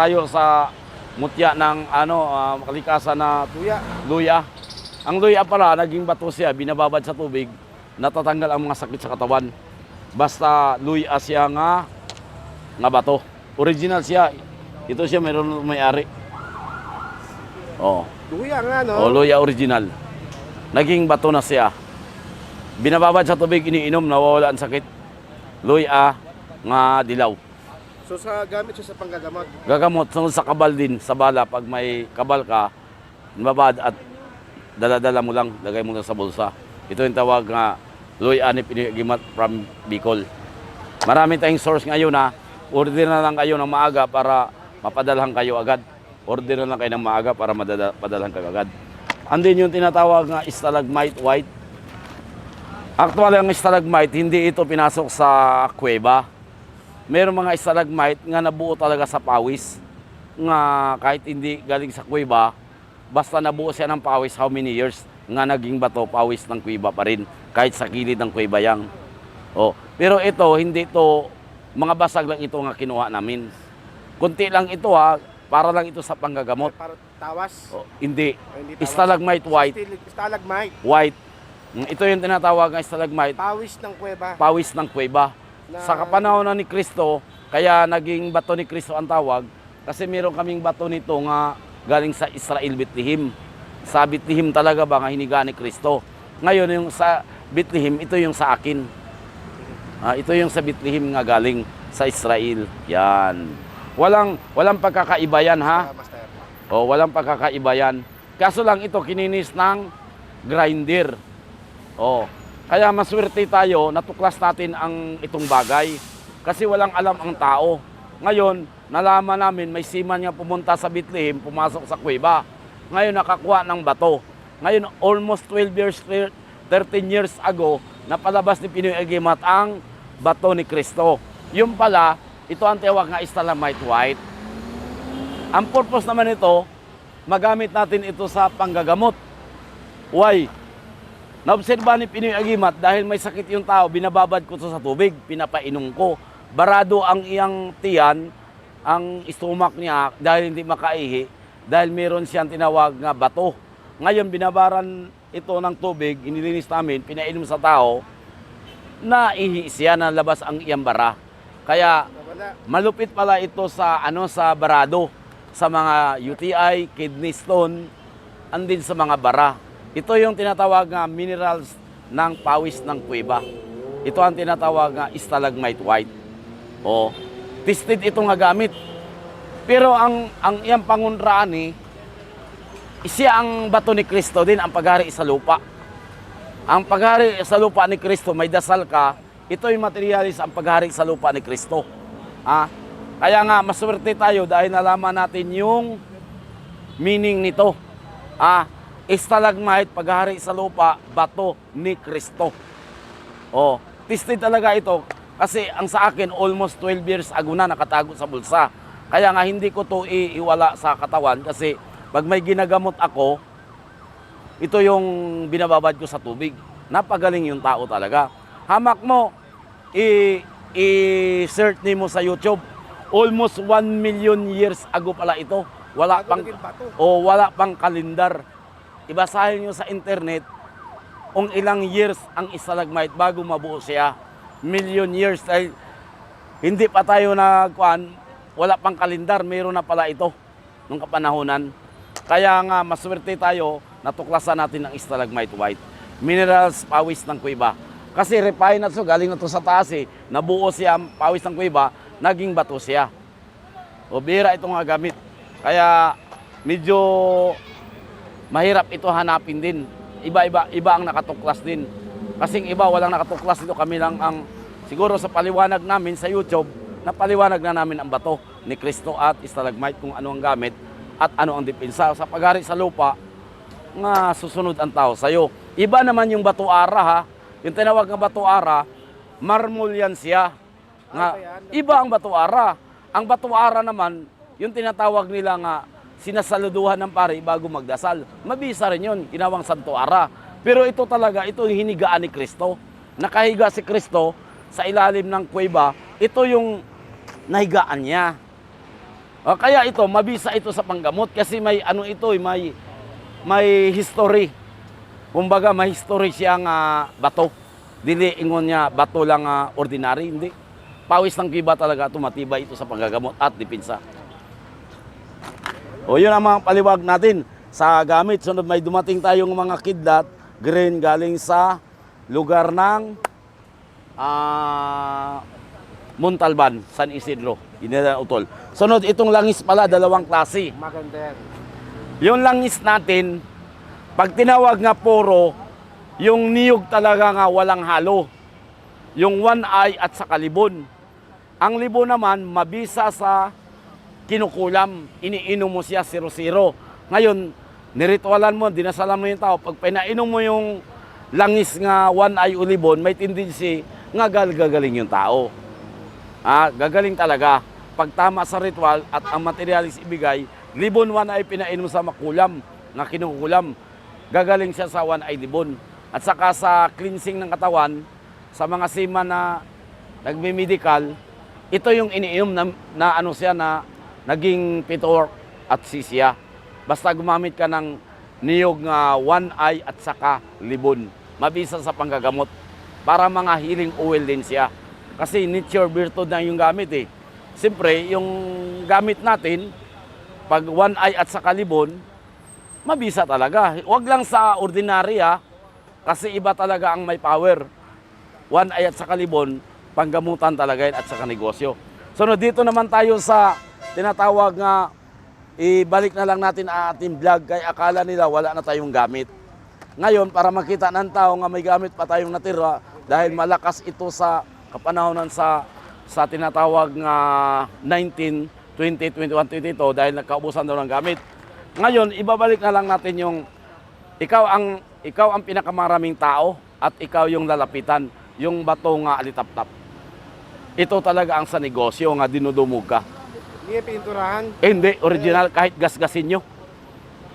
Tayo sa mutya ng kalikasan na luya. Ang luya pala, naging bato siya, binababad sa tubig, natatanggal ang mga sakit sa katawan. Basta luya siya nga bato. Original siya. Ito siya mayroon may-ari. Oh. Luya nga, no? Oh, luya original. Naging bato na siya. Binababad sa tubig, iniinom, nawawala ang sakit. Luya nga dilaw. So gamit siya sa panggagamot. Gagamot sa kabal din, sa bala. Pag may kabal ka, mababad at dala-dala mo lang, lagay mo lang sa bulsa. Ito yung tawag nga luya ni pinigimat from Bicol. Marami tayong source ngayon na order na lang kayo ng maaga para mapadalhan kayo agad. Order na lang kayo ng maaga para mapadalhan kayo agad. Andin yung tinatawag nga stalagmite white. Actually, ang stalagmite, hindi ito pinasok sa kuweba. Meron mga stalagmite nga nabuo talaga sa pawis. Nga kahit hindi galing sa kuweba, basta nabuo siya ng pawis how many years, nga naging bato, pawis ng kuweba pa rin. Kahit sa kilid ng kuweba yang. Oh. Pero ito, hindi ito, mga basag lang ito nga kinuha namin. Kunti lang ito para lang ito sa panggagamot. Para tawas. Oh, hindi. Hindi tawas. Stalagmite white. Stalagmite. White. Ito yung tinatawag ng stalagmite. Pawis ng kuweba. Pawis ng kuweba. Sa kapanahon na ni Kristo, kaya naging bato ni Kristo ang tawag. Kasi meron kaming bato nito nga galing sa Israel, Bethlehem. Sa Bethlehem talaga ba nga hiniga ni Kristo. Ngayon yung sa Bethlehem, ito yung sa akin. Ito yung sa Bethlehem nga galing sa Israel. Yan. Walang pagkakaiba yan, ha? Master. O, walang pagkakaiba yan. Kaso lang ito kininis ng grinder. O, kaya maswerte tayo, natuklas natin ang itong bagay. Kasi walang alam ang tao. Ngayon, nalaman namin may seaman nga pumunta sa Bethlehem, pumasok sa kuweba. Ngayon, nakakuha ng bato. Ngayon, almost 12 years, 13 years ago, napalabas ni Pinoy Agimat ang bato ni Kristo. Yung pala, ito ang tawag nga stalagmite white. Ang purpose naman ito, magamit natin ito sa panggagamot. Why? Naobserba ni Pinoy Agimat dahil may sakit yung tao, binababad ko ito sa tubig, pinapainom ko. Barado ang iyang tiyan, ang stomach niya dahil hindi makaihi, dahil meron siyang tinawag nga bato. Ngayon, binabaran ito ng tubig, inilinis namin, pinainom sa tao, naihi siya, nalabas ang iyang bara. Kaya malupit pala ito sa sa barado, sa mga UTI, kidney stone, andin sa mga bara. Ito yung tinatawag nga minerals ng pawis ng kuweba. Ito ang tinatawag nga stalagmite white. O, tested ito nga gamit. Pero ang iyang pangunraan siya ang bato ni Kristo din, ang paghari sa lupa. Ang paghari sa lupa ni Kristo, may dasal ka, ito yung materialis ang paghari sa lupa ni Kristo. Kaya nga, maswerte tayo dahil nalaman natin yung meaning nito. Stalagmite, paghari sa lupa, bato ni Kristo. Tested talaga ito. Kasi ang sa akin, almost 12 years ago na nakatago sa bulsa. Kaya nga, hindi ko to iwala sa katawan kasi pag may ginagamot ako, ito yung binababad ko sa tubig. Napagaling yung tao talaga. Hamak mo, i-search mo sa YouTube. Almost 1 million years ago pala ito. Wala pang kalendar. Ibasahin nyo sa internet kung ilang years ang stalagmite bago mabuo siya. Million years. Dahil hindi pa tayo wala pang kalendar, meron na pala ito nung kapanahonan. Kaya nga, maswerte tayo, natuklasan natin ang stalagmite white. Minerals, pawis ng kuweba. Kasi refine na ito, galing na ito sa taas nabuo siya, pawis ng kuweba, naging bato siya. Bira ito nga gamit. Kaya medyo mahirap ito hanapin din. Iba ang nakatuklas din. Kasing iba walang nakatuklas dito, kami lang ang siguro sa paliwanag namin sa YouTube, napaliwanag na namin ang bato ni Kristo at stalagmite kung ano ang gamit at ano ang depensa. Sa paghari sa lupa, nga susunod ang tao sa'yo. Iba naman yung bato ara yung tinawag nga bato ara, marmol yan siya. Iba ang bato ara. Ang bato ara naman, yung tinatawag nila nga sinasaluduhan ng pare bago magdasal. Mabisa rin yun, ginawang Santo Ara. Pero ito talaga, ito yung hinigaan ni Kristo. Nakahiga si Kristo sa ilalim ng kuweba, ito yung nahigaan niya. Kaya ito, mabisa ito sa panggamot kasi may ano ito, may history. Kumbaga may history siyang bato. Dili ingon niya bato lang ordinary, hindi. Pawis ng kiba talaga ito, matibay ito sa panggagamot at dipinsa. O yun ang mga paliwag natin sa gamit. Sunod may dumating tayong mga kidlat, green galing sa lugar ng Montalban, San Isidro, Ginila Utol. Sunod, itong langis pala, dalawang klase. Maganda yan. Yung langis natin, pag tinawag nga poro, yung niyog talaga nga walang halo. Yung one eye at sa libon. Ang libon naman, mabisa sa kinukulam. Iniinom mo siya 0-0. Ngayon, niritualan mo, dinasalan mo yung tao. Pag pinainom mo yung langis nga one eye o libon, may tendency nga gagaling yung tao. Gagaling talaga. Pag tama sa ritual at ang materialis ibigay, libon one eye pinainom sa makulam, nga kinukulam. Gagaling siya sa one eye libon. At saka sa cleansing ng katawan, sa mga seaman na nagme-medical, ito yung iniinom na ano siya na naging pitor at sisya. Basta gumamit ka ng niyog nga one eye at saka libon. Mabisa sa panggagamot. Para mga healing oil din siya. Kasi nature virtue na yung gamit eh. Siyempre, yung gamit natin, pag one eye at saka libon, mabisa talaga. Huwag lang sa ordinary kasi iba talaga ang may power. One eye at saka libon, panggamutan talaga yan at saka negosyo. So dito naman tayo sa tinatawag nga, ibalik na lang natin ang ating vlog kaya akala nila wala na tayong gamit. Ngayon, para makita ng tao nga may gamit pa tayong natira dahil malakas ito sa kapanahonan sa tinatawag nga 19, 20, 21, 22 dahil nagkaubusan daw ng gamit. Ngayon, ibabalik na lang natin yung ikaw ang pinakamaraming tao at ikaw yung lalapitan, yung bato nga alitap-tap. Ito talaga ang sa negosyo nga dinudumog ka. Hindi yung pinturahan. Hindi, original kahit gasgasin nyo.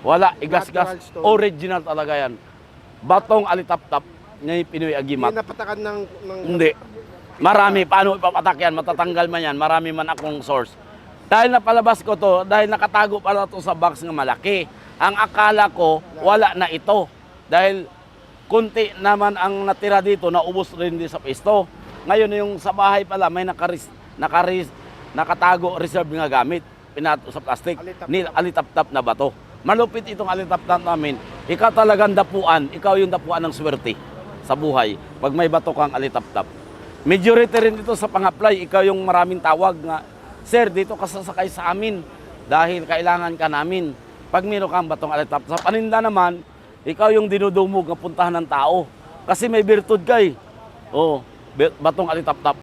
Wala, igasgas. Natural stone. Original talaga yan. Batong alitap-tap, ngayon Pinoy agimat. Hindi napatakan ng... Hindi. Marami, paano ipapatak yan? Matatanggal man yan. Marami man akong source. Dahil napalabas ko to, dahil nakatago pala to sa box ng malaki. Ang akala ko, wala na ito. Dahil kunti naman ang natira dito, naubos rin din sa pisto. Ngayon yung sa bahay pala, may nakatago reserve nga gamit. Pinato sa plastic. Alitap-tap na bato. Malupit itong alitap-tap namin. Ikaw talagang dapuan. Ikaw yung dapuan ng swerte sa buhay. Pag may bato kang alitap-tap. Majority rin ito sa pang-apply. Ikaw yung maraming tawag nga, sir, dito ka sasakay sa amin dahil kailangan ka namin. Pag meron kang batong alitap. Sa paninda naman, ikaw yung dinudumog ng puntahan ng tao. Kasi may virtud ka batong alitap-tap.